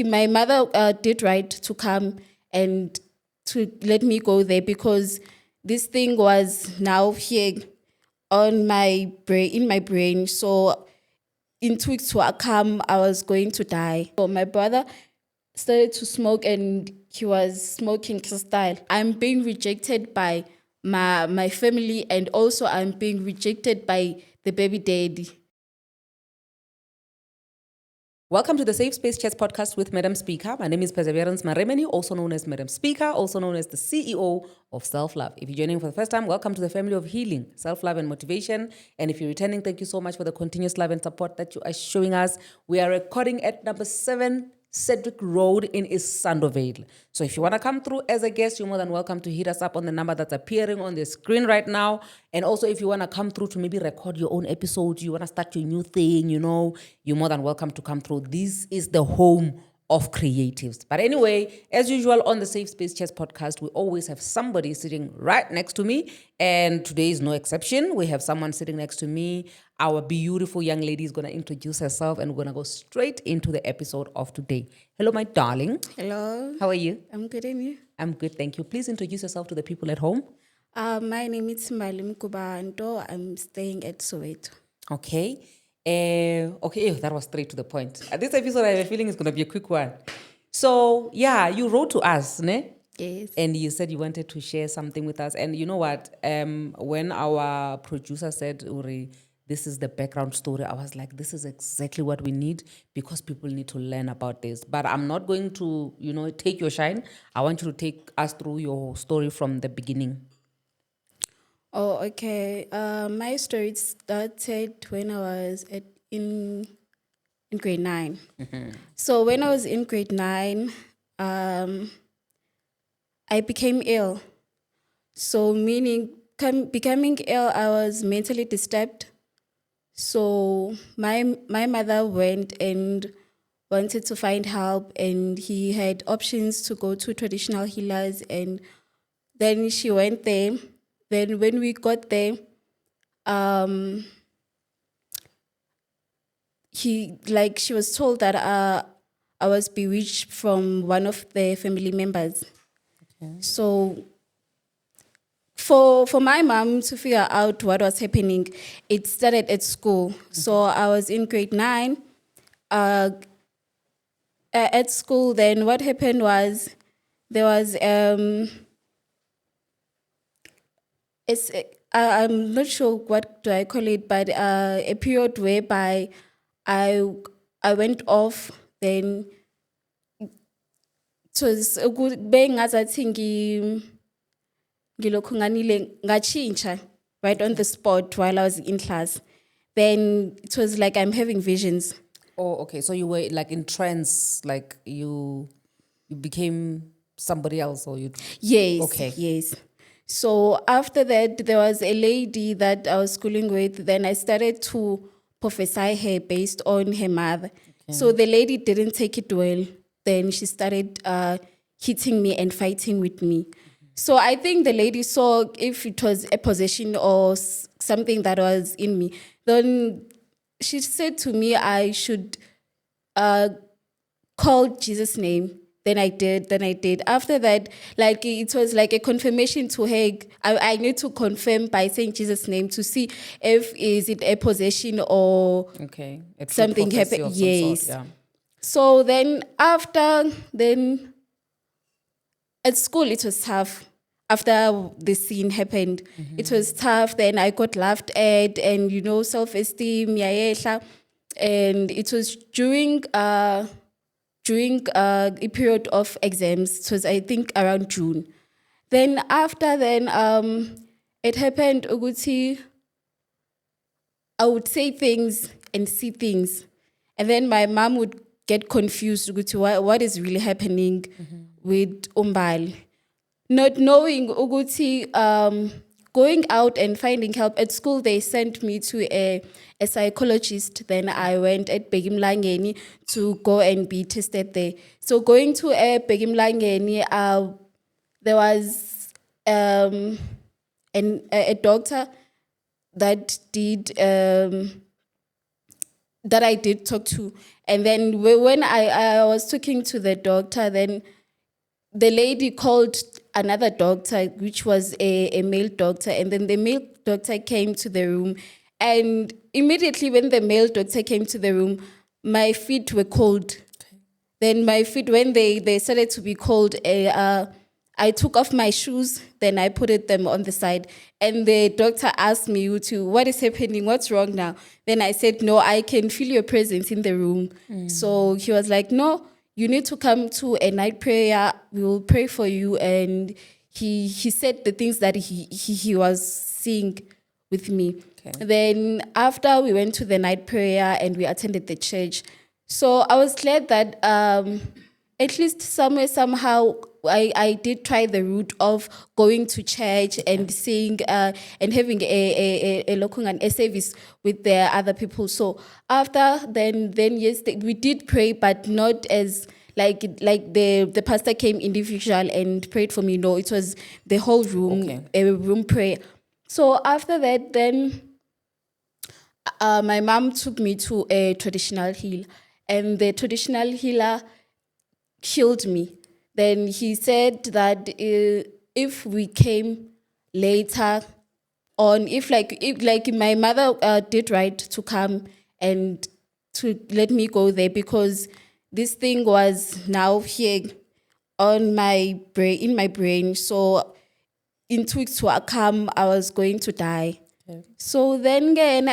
my mother did right to come and to let me go there because this thing was now here on my brain, in my brain. So in 2 weeks to come, I was going to die. So my brother started to smoke and he was smoking crystal. I'm being rejected by my family, and also I'm being rejected by the baby daddy. Welcome to the Safe Space Chats podcast with Madam Speaker. My name is Perseverance Maremeni, also known as Madam Speaker, also known as the CEO of Self-Love. If you're joining for the first time, welcome to the family of healing, self-love and motivation. And if you're returning, thank you so much for the continuous love and support that you are showing us. We are recording at number 7 Cedric Road in Isandovale. So if you want to come through as a guest, you're more than welcome to hit us up on the number that's appearing on the screen right now. And also if you want to come through to maybe record your own episode, you want to start your new thing, you're more than welcome to come through. This is the home of creatives. But anyway, as usual on the Safe Space Chats podcast, we always have somebody sitting right next to me. And today is no exception. We have someone sitting next to me. Our beautiful young lady is going to introduce herself and we're going to go straight into the episode of today. Hello, my darling. Hello. How are you? I'm good, and you? I'm good, thank you. Please introduce yourself to the people at home. My name is Mbali Mgubanto. I'm staying at Soweto. Okay. That was straight to the point. This episode, I have a feeling it's going to be a quick one. So, yeah, you wrote to us, ne? Yes. And you said you wanted to share something with us. And you know what? When our producer said, Uri, this is the background story, I was like, this is exactly what we need because people need to learn about this. But I'm not going to, take your shine. I want you to take us through your story from the beginning. Oh, okay. My story started when I was in grade 9. Mm-hmm. So when I was in grade 9, I became ill. So meaning becoming ill, I was mentally disturbed. So my mother went and wanted to find help, and he had options to go to traditional healers, and then she went there. Then when we got there, she was told that I was bewitched from one of the family members. Okay. So for my mom to figure out what was happening, it started at school. Mm-hmm. So I was in grade 9. At school, then what happened was there was I'm not sure what do I call it, but a period whereby I went off. Then it was a good being as I think right on the spot while I was in class. Then it was like I'm having visions. Oh, okay. So you were like in trance, like you became somebody else, or you? Yes. Okay. Yes. So after that, there was a lady that I was schooling with. Then I started to prophesy her based on her mother. Okay. So the lady didn't take it well. Then she started hitting me and fighting with me. Mm-hmm. So I think the lady saw if it was a possession or something that was in me. Then she said to me I should call Jesus' name. Then I did. After that, like it was like a confirmation to her. I need to confirm by saying Jesus' name to see if is it a possession or something happened. Yes. Yeah. So then at school it was tough. After the scene happened, mm-hmm. It was tough. Then I got laughed at, and self-esteem, and it was during a period of exams. It was, I think, around June. Then it happened, Uguti, I would say things and see things. And then my mom would get confused, Uguti, what is really happening mm-hmm. with Mbali. Not knowing, Uguti, going out and finding help. At school, they sent me to a psychologist. Then I went at Begimlangeni to go and be tested there. So going to a Begimlangeni, there was a doctor that did that I did talk to. And then when I was talking to the doctor, then the lady called another doctor, which was a male doctor. And then the male doctor came to the room. And immediately when the male doctor came to the room, my feet were cold. Then my feet, when they started to be cold, I took off my shoes, then I put them on the side. And the doctor asked me, what is happening? What's wrong now? Then I said, no, I can feel your presence in the room. So he was like, no, you need to come to a night prayer. We will pray for you. And he said the things that he was seeing with me. Okay. Then after we went to the night prayer and we attended the church. So I was glad that at least somehow, I did try the route of going to church and seeing and having a lokungan, a service with the other people. So after then yes, we did pray, but not as like the pastor came individual and prayed for me. No, it was the whole room, a room prayer. So after that, then my mom took me to a traditional healer, and the traditional healer healed me. Then he said that if we came later on, if my mother did right to come and to let me go there, because this thing was now here on my brain, in my brain. So in 2 weeks to come, I was going to die. Okay. So then again,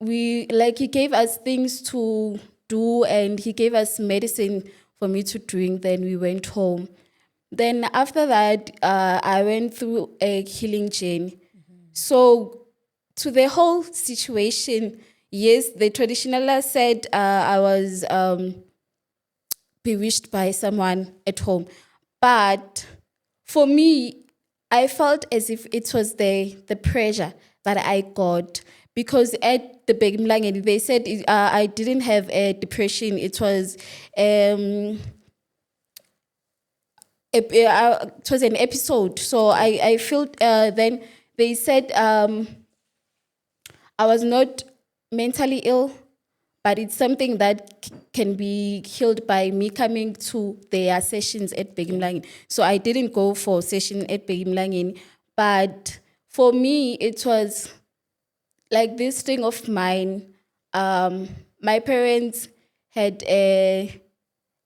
he gave us things to do, and he gave us medicine for me to drink. Then we went home. Then after that, I went through a healing journey. So to the whole situation, yes, the traditionalist said I was bewitched by someone at home. But for me, I felt as if it was the pressure that I got, because at the Begimlangeni, they said I didn't have a depression. It was an episode. So I felt then they said I was not mentally ill, but it's something that can be healed by me coming to their sessions at Begimlangeni. So I didn't go for session at Begimlangeni, but for me it was like this thing of mine. My parents had an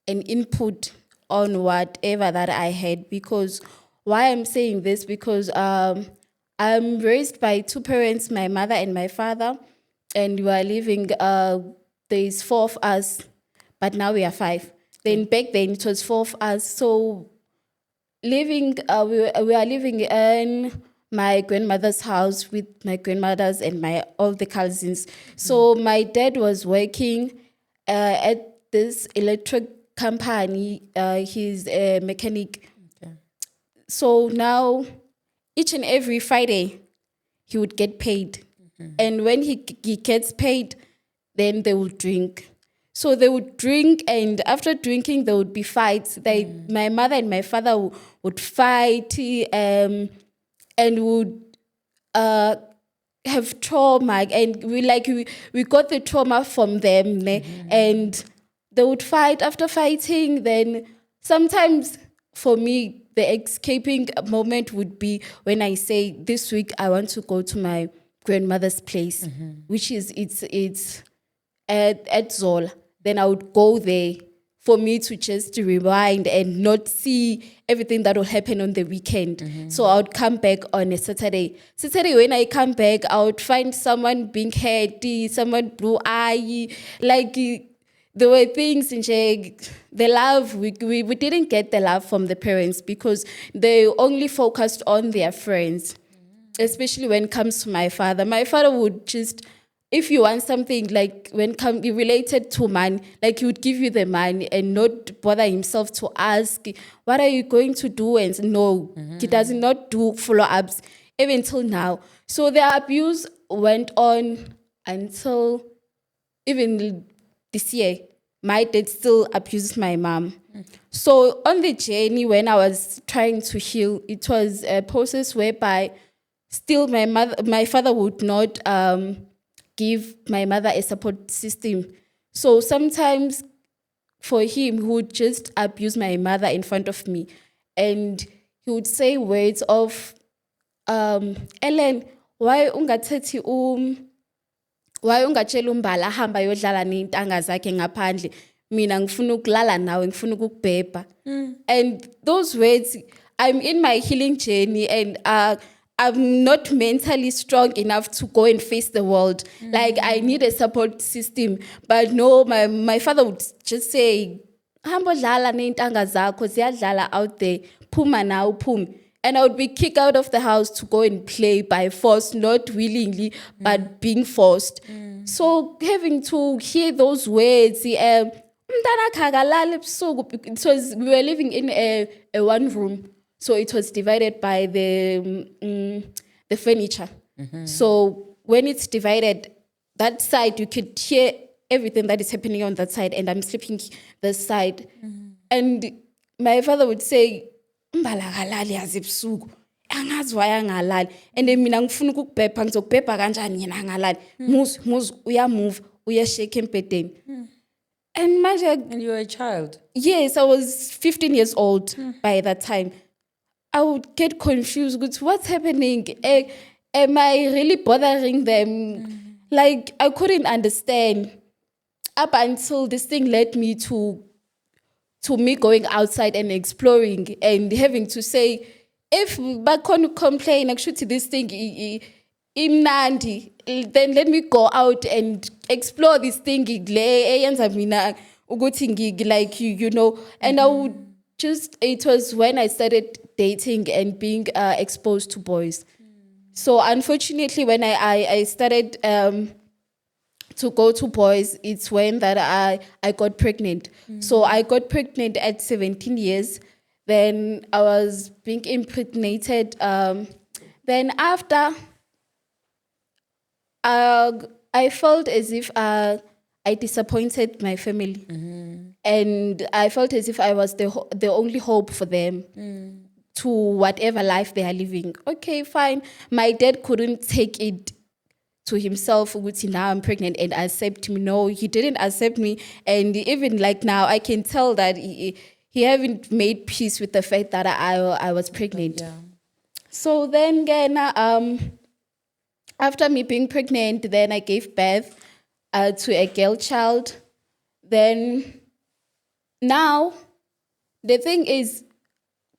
input on whatever that I had, because why I'm saying this, because I'm raised by two parents, my mother and my father, and we are living, there's 4 of us, but now we are 5. Then back then it was 4 of us. So living, we are living in my grandmother's house with my grandmothers and all the cousins. So my dad was working at this electric company. He's a mechanic. Okay. So now each and every Friday he would get paid. And when he gets paid, then they would drink. So they would drink, and after drinking, there would be fights. My mother and my father would fight, and would have trauma. And we got the trauma from them, and they would fight. After fighting, then sometimes for me, the escaping moment would be when I say, this week I want to go to my grandmother's place, which is it's at Zola. Then I would go there for me to just rewind and not see everything that will happen on the weekend. So I would come back on a Saturday. When I come back, I would find someone being hurt, someone blue eye, there were things in the love, we didn't get the love from the parents, because they only focused on their friends. Especially when it comes to my father. My father would just, if you want something, related to money, he would give you the money and not bother himself to ask, what are you going to do? And no, he does not do follow-ups, even till now. So the abuse went on until even this year. My dad still abuses my mom. So on the journey, when I was trying to heal, it was a process whereby still my father would not give my mother a support system. So sometimes for him, he would just abuse my mother in front of me. And he would say words of, Ellen, why ungathethi why ungatshela uMbala hamba yodlala ney'ntanga zakhe ngaphandle, mina ngifuna ukulala nawe, ngifuna ukukubhebha. And those words, I'm in my healing journey, and I'm not mentally strong enough to go and face the world. Like, I need a support system. But no, my father would just say, hamba dlala ney'ntanga zakho, ziyadlala out there, phuma now, phum. And I would be kicked out of the house to go and play by force, not willingly, but being forced. So having to hear those words, umntana akakalali ebusuku, it was, we were living in a one room. So it was divided by the furniture. So when it's divided, that side, you could hear everything that is happening on that side, and I'm sleeping this side. And my father would say, Mbala akalali yazi ebusuku, angazi why angalali. And then mina ngifuna ukukubhebha, ngizokubhebha kanjani yena angalali. Muz uyamove, uyashake embedeni. And you were a child? Yes, I was 15 years old by that time. I would get confused with what's happening. Am I really bothering them? Like, I couldn't understand. Up until this thing led me to me going outside and exploring and having to say, if bakhona complain, actually this thing imnandi, then let me go out and explore this thing like you know. And I would just, it was when I started dating and being exposed to boys. So unfortunately, when I started to go to boys, it's when that I got pregnant. So I got pregnant at 17 years. Then I was being impregnated. Then after, I felt as if I disappointed my family. And I felt as if I was the only hope for them to whatever life they are living. Okay, fine. My dad couldn't take it to himself, which now I'm pregnant, and accept me. No, he didn't accept me. And even like now, I can tell that he haven't made peace with the fact that I was pregnant. Yeah. So then again, after me being pregnant, then I gave birth to a girl child. Then now, the thing is,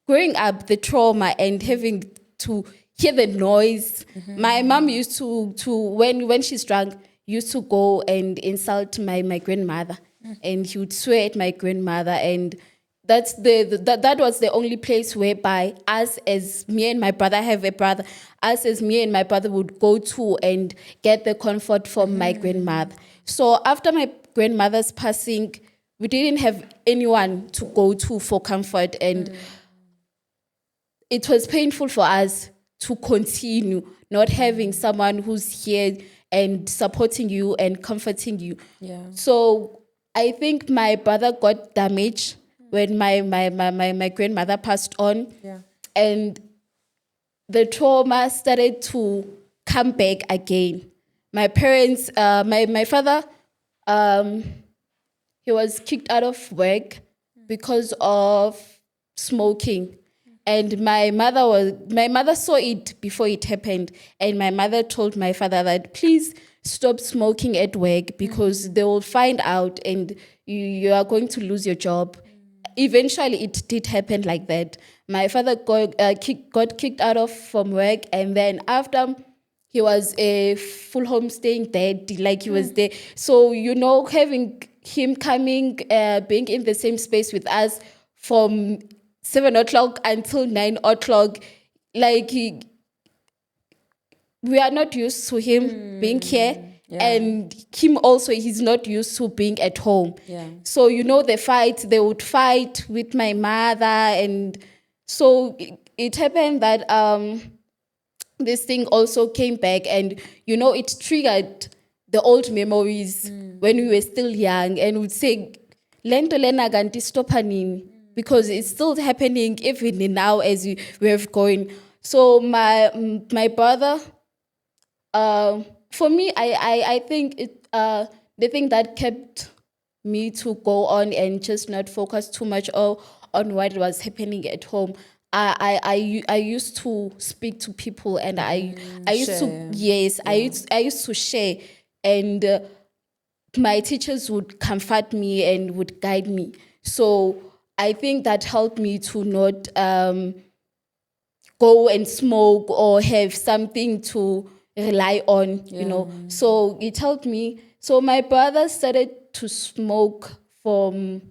growing up, the trauma and having to hear the noise. My mom used to when she's drunk, used to go and insult my grandmother, and he would swear at my grandmother, and that's that was the only place whereby us, as me and my brother have a brother, us as me and my brother would go to and get the comfort from my grandmother. So after my grandmother's passing, we didn't have anyone to go to for comfort, and it was painful for us to continue not having someone who's here and supporting you and comforting you. Yeah. So I think my brother got damaged when my grandmother passed on. Yeah. And the trauma started to come back again. My parents, my father, he was kicked out of work because of smoking. And my mother saw it before it happened. And my mother told my father that, please stop smoking at work because they will find out and you are going to lose your job. Eventually, it did happen like that. My father got kicked out of from work, and then after, he was a full home staying dad, like he was there. So, you know, having him coming, being in the same space with us from 7 o'clock until 9 o'clock, like we are not used to him being here. Yeah. And him also, he's not used to being at home. Yeah. So, you know, they would fight with my mother. And so it happened that this thing also came back, and, you know, it triggered the old memories when we were still young, and would say, Lento lena ganti stoppa nini, because it's still happening even now as we have going. So my brother, for me, I think the thing that kept me to go on and just not focus too much on what was happening at home. I used to speak to people, and I used to, share. yes, I used to share, and my teachers would comfort me and would guide me. So I think that helped me to not go and smoke or have something to rely on, So it helped me. So my brother started to smoke from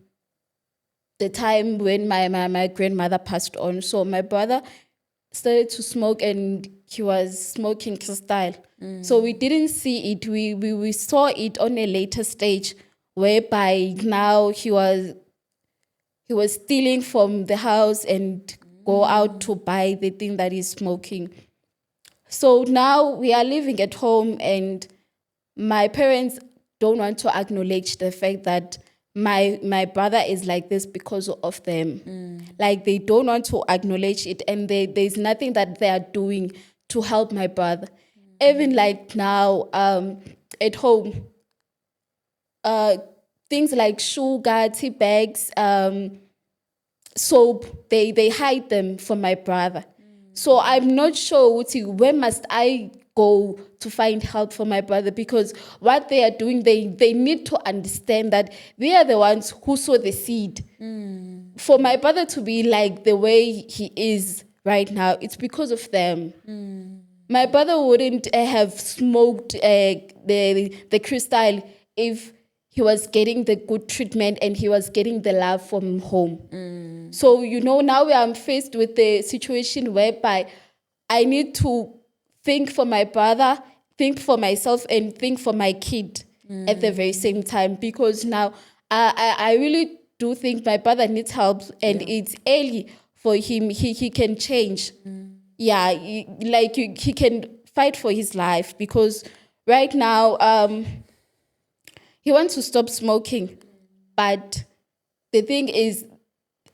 the time when my grandmother passed on. So my brother started to smoke, and he was smoking crystal. So we didn't see it. We saw it on a later stage, whereby now he was stealing from the house and go out to buy the thing that he's smoking. So now we are living at home, and my parents don't want to acknowledge the fact that my brother is like this because of them. Like, they don't want to acknowledge it, and there's nothing that they are doing to help my brother. Even like now, at home, things like sugar, tea bags, soap, they hide them from my brother. So I'm not sure where must I go to find help for my brother, because what they are doing, they need to understand that they are the ones who sow the seed. For my brother to be like the way he is right now, it's because of them. My brother wouldn't have smoked the crystal if he was getting the good treatment and he was getting the love from home. So, now I'm faced with the situation whereby I need to think for my brother, think for myself, and think for my kid at the very same time. Because now I really do think my brother needs help, and it's early for him. He can change. Yeah, he can fight for his life, because right now he wants to stop smoking. But the thing is,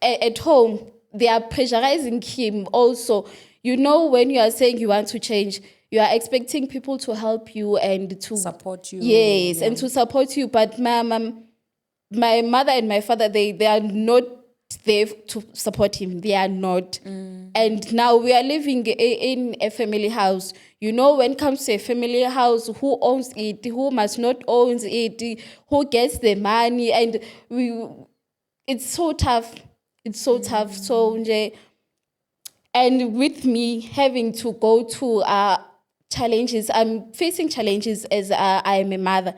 at home, they are pressurizing him also. When you are saying you want to change, you are expecting people to help you and to Support you. Yes, and to support you. But my mother and my father, they are not there to support him. They are not. And now we are living in a family house. When it comes to a family house, who owns it, who must not own it, who gets the money, and it's so tough. It's so tough. So, and with me having to go to challenges, I'm facing challenges as I am a mother.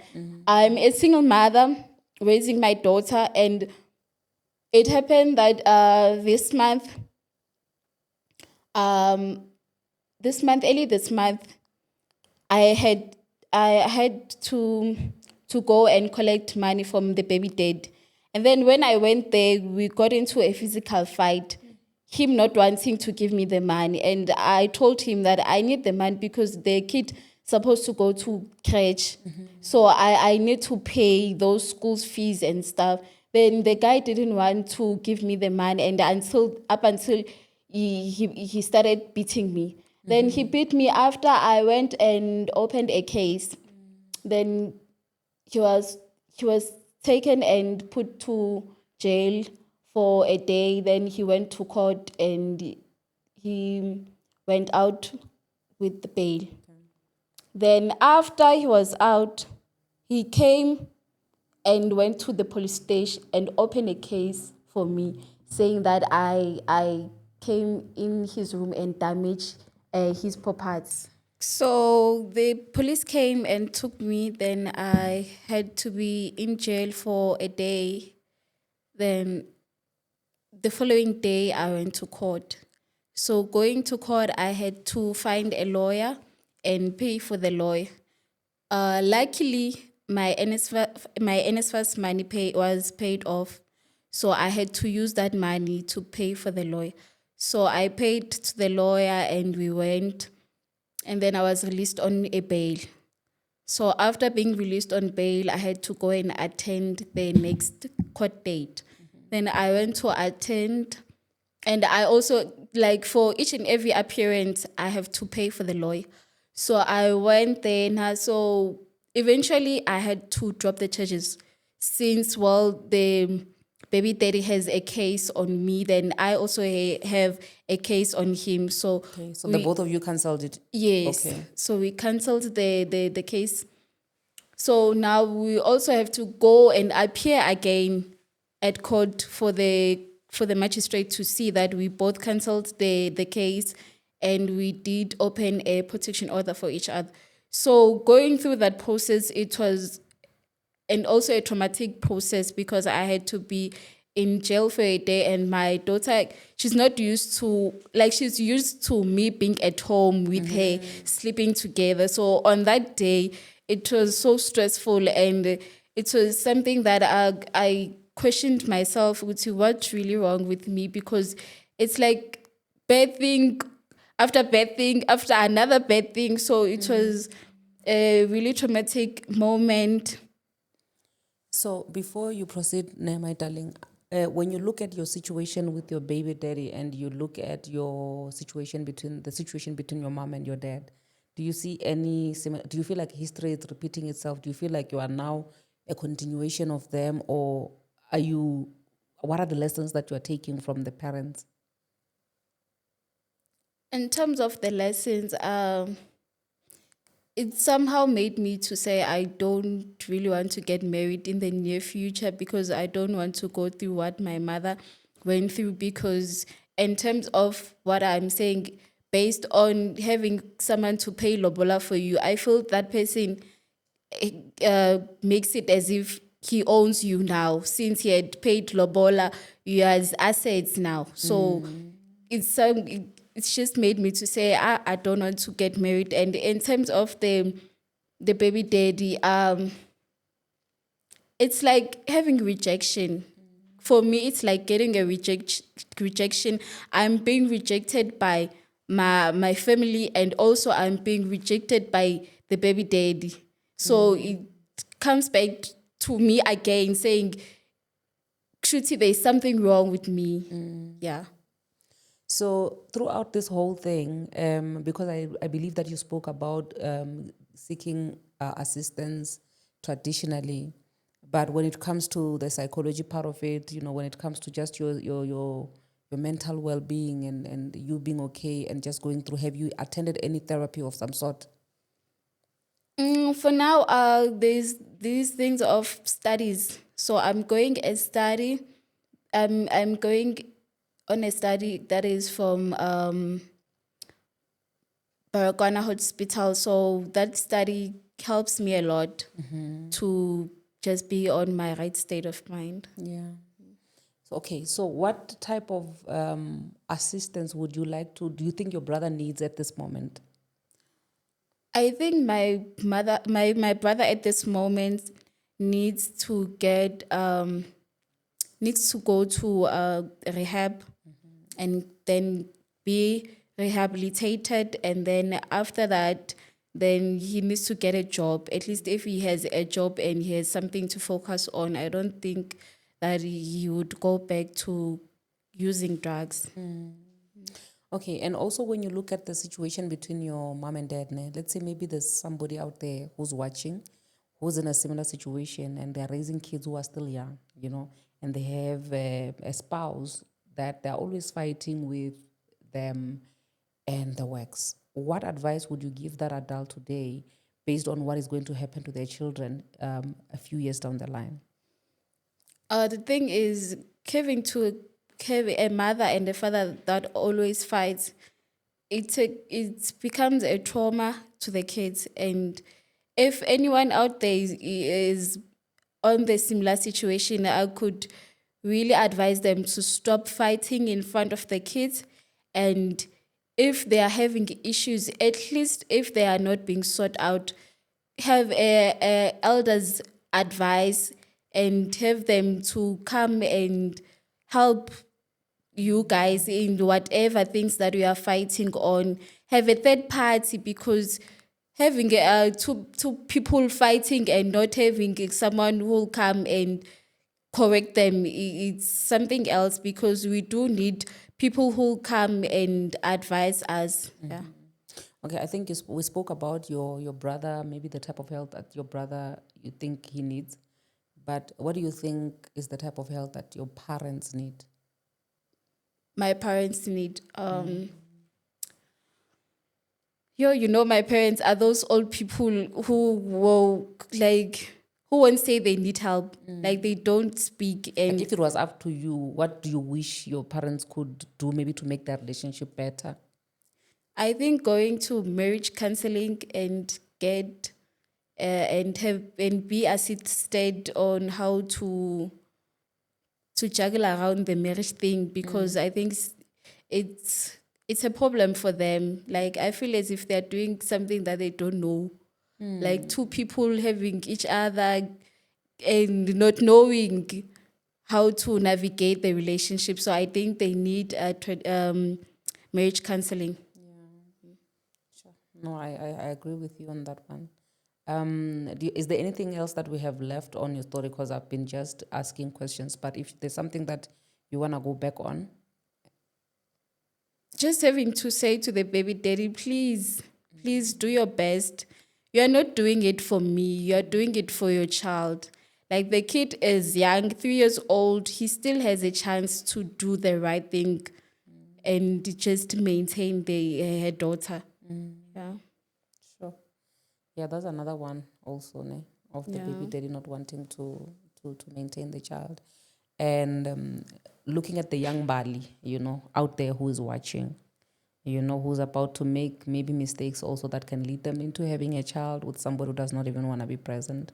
I'm a single mother raising my daughter, and it happened that early this month, I had to go and collect money from the baby dad. And then when I went there, we got into a physical fight, him not wanting to give me the money. And I told him that I need the money because the kid supposed to go to crèche. So I need to pay those school fees and stuff. Then the guy didn't want to give me the money, and up until he started beating me. Then he beat me after I went and opened a case. Then he was taken and put to jail for a day. Then he went to court, and he went out with the bail. Then after he was out, he came and went to the police station and opened a case for me, saying that I came in his room and damaged his properties. So the police came and took me. Then I had to be in jail for a day. Then the following day, I went to court. So going to court, I had to find a lawyer and pay for the lawyer. Luckily, my NSFAS money was paid off. So I had to use that money to pay for the lawyer. So I paid to the lawyer, and we went. And then I was released on a bail. So after being released on bail, I had to go and attend the next court date. Then I went to attend, and I also, like, for each and every appearance, I have to pay for the lawyer. So I went there now. So eventually I had to drop the charges since, well, the baby daddy has a case on me, then I also have a case on him. So Okay, so the we, both of you cancelled it. yes, Okay. so we cancelled the case. So now we also have to go and appear again at court for the magistrate to see that we both cancelled the case and we did open a protection order for each other. So going through that process, it was and also a traumatic process because I had to be in jail for a day, and my daughter, she's not used to, like, she's used to me being at home with her, sleeping together. So on that day, it was so stressful, and it was something that I questioned myself, with what's really wrong with me, because it's like bad thing after bad thing after another bad thing. So it was a really traumatic moment. So before you proceed, my darling, when you look at your situation with your baby daddy and you look at your situation between your mom and your dad, do you see any do you feel like history is repeating itself? Do you feel like you are now a continuation of them, or what are the lessons that you are taking from the parents? In terms of the lessons, it somehow made me to say I don't really want to get married in the near future, because I don't want to go through what my mother went through. Because in terms of what I'm saying, based on having someone to pay lobola for you, I feel that person makes it as if he owns you now, since he had paid lobola. You has assets now. So it's just made me to say I don't want to get married. And in terms of the baby daddy, it's like having rejection. For me, it's like getting a rejection. I'm being rejected by my family, and also I'm being rejected by the baby daddy. So it comes back to me again saying, Shruti, there's something wrong with me. Yeah. So throughout this whole thing, because I believe that you spoke about seeking assistance traditionally, but when it comes to the psychology part of it, when it comes to just your mental well-being and you being okay and just going through, have you attended any therapy of some sort? For now, there's these things of studies. So I'm going a study. I'm going on a study that is from Baragwana Hospital. So that study helps me a lot to just be on my right state of mind. Yeah. So, okay, so what type of assistance would you like to, do you think your brother needs at this moment? I think my brother at this moment needs to get needs to go to rehab, and then be rehabilitated, and then after that, then he needs to get a job. At least if he has a job and he has something to focus on, I don't think that he would go back to using drugs. Okay, and also when you look at the situation between your mom and dad, let's say maybe there's somebody out there who's watching, who's in a similar situation, and they're raising kids who are still young, and they have a spouse that they're always fighting with them and the works. What advice would you give that adult today based on what is going to happen to their children a few years down the line? The thing is, have a mother and a father that always fights, it becomes a trauma to the kids. And if anyone out there is on the similar situation, I could really advise them to stop fighting in front of the kids. And if they are having issues, at least if they are not being sought out, have a elders advice, and have them to come and help you guys in whatever things that we are fighting on. Have a third party, because having two people fighting and not having someone who will come and correct them, it's something else, because we do need people who come and advise us. Yeah. Okay, I think we spoke about your brother, maybe the type of help that your brother you think he needs. But what do you think is the type of help that your parents need? My parents need you know, my parents are those old people who will who won't say they need help. Like they don't speak. Like And if it was up to you, what do you wish your parents could do maybe to make that relationship better? I think going to marriage counseling and get and be assisted on how to juggle around the marriage thing, because I think it's it's a problem for them. Like I feel as if they're doing something that they don't know. Like two people having each other and not knowing how to navigate the relationship. So I think they need marriage counseling. No, I agree with you on that one. Is there anything else that we have left on your story? Because I've been just asking questions, but if there's something that you want to go back on. Just having to say to the baby daddy, please do your best. You're not doing it for me, you're doing it for your child. Like the kid is young, 3 years old, he still has a chance to do the right thing and just maintain her daughter. Yeah. Sure. Yeah, that's another one also, ne, of the baby Yeah. daddy not wanting to maintain the child. And looking at the young Bali, out there who is watching, who's about to make maybe mistakes also that can lead them into having a child with somebody who does not even want to be present.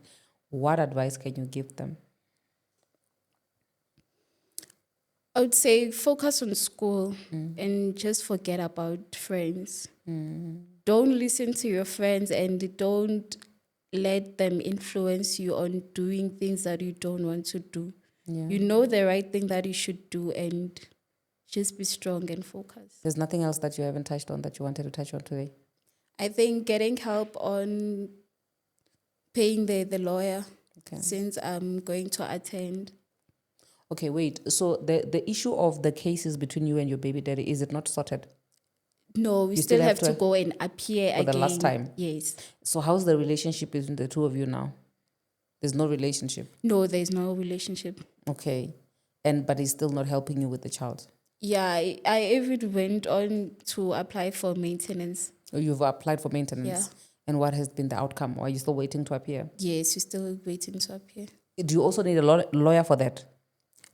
What advice can you give them? I would say focus on school and just forget about friends. Don't listen to your friends and don't let them influence you on doing things that you don't want to do. Yeah. You know the right thing that you should do, and just be strong and focused. There's nothing else that you haven't touched on that you wanted to touch on today? I think getting help on paying the lawyer, since I'm going to attend. Okay, wait. So the issue of the cases between you and your baby daddy, is it not sorted? No, we You still still have have to to- go and appear For again. the last time? Yes. So how's the relationship between the two of you now? There's no relationship. No, there's no relationship. Okay. But he's still not helping you with the child. Yeah, I even went on to apply for maintenance. You've applied for maintenance. Yeah. And what has been the outcome? Or are you still waiting to appear? Yes, we're still waiting to appear. Do you also need a lawyer for that?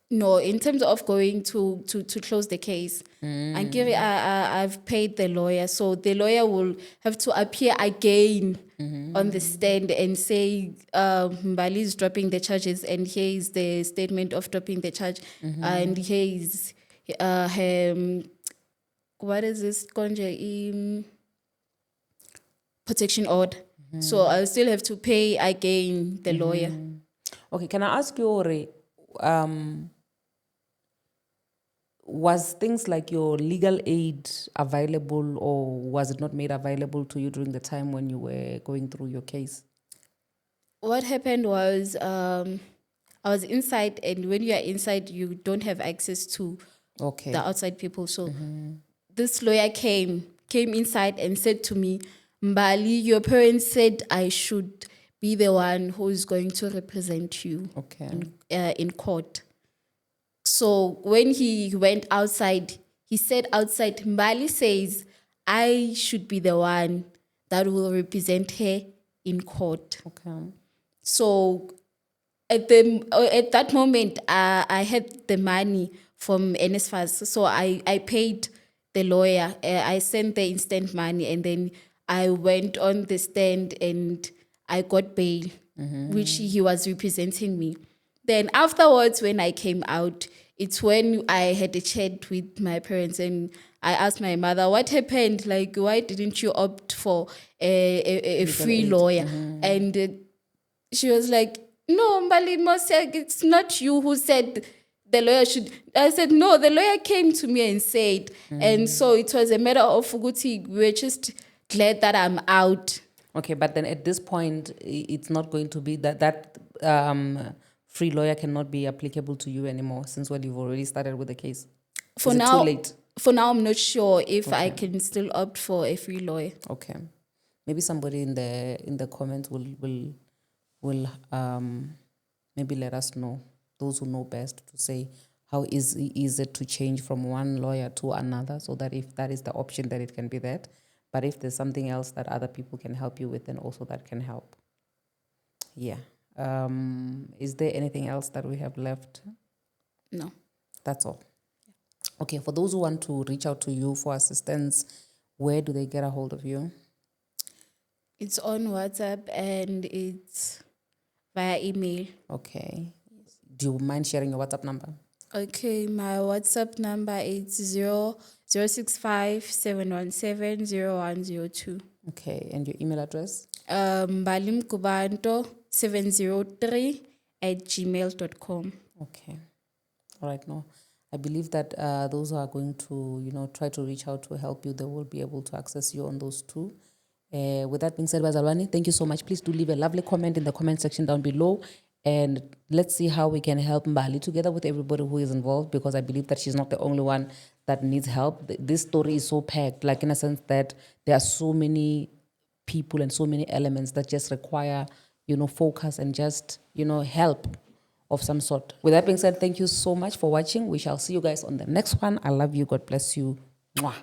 No, in terms of going to close the case, I've paid the lawyer, so the lawyer will have to appear again on the stand and say Mbali is dropping the charges, and here is the statement of dropping the charge, and here is what is this konje protection order. So I'll still have to pay again the lawyer. Okay, can I ask you, Ore, was things like your legal aid available, or was it not made available to you during the time when you were going through your case? What happened was I was inside, and when you are inside, you don't have access to Okay. the outside people. So this lawyer came inside and said to me, Mbali, your parents said I should be the one who is going to represent you in court. So when he went outside, he said outside, Mbali says I should be the one that will represent her in court. Okay. So at that moment, I had the money from NSFAS, so I paid the lawyer. I sent the instant money, and then I went on the stand and I got bail, which he was representing me. Then afterwards, when I came out, it's when I had a chat with my parents, and I asked my mother, what happened? Like, why didn't you opt for a free lawyer? And she was like, no, Mbali Mosek, it's not you who said the lawyer should. I said, no, the lawyer came to me and said. And so it was a matter of Fuguti. We're just glad that I'm out. Okay, but then at this point, it's not going to be that free lawyer cannot be applicable to you anymore, since you've already started with the case. For Is it now, too late? for now, I'm not sure if I can still opt for a free lawyer. Okay, maybe somebody in the comments will maybe let us know, those who know best, to say how easy is it to change from one lawyer to another, so that if that is the option, that it can be that. But if there's something else that other people can help you with, then also that can help. Yeah. Is there anything else that we have left? No. That's all. Okay, for those who want to reach out to you for assistance, where do they get a hold of you? It's on WhatsApp and it's via email. Okay. Do you mind sharing your WhatsApp number? Okay, my WhatsApp number is 065 717 0102. Okay, and your email address? Mbali Mgubanto 703 @gmail.com. Okay. All right, no. I believe that those who are going to, try to reach out to help you, they will be able to access you on those two. With that being said, Bazalwani, thank you so much. Please do leave a lovely comment in the comment section down below. And let's see how we can help Mbali together with everybody who is involved, because I believe that she's not the only one that needs help. This story is so packed, like in a sense that there are so many people and so many elements that just require, focus and just, help of some sort. With that being said, thank you so much for watching. We shall see you guys on the next one. I love you. God bless you. Mwah.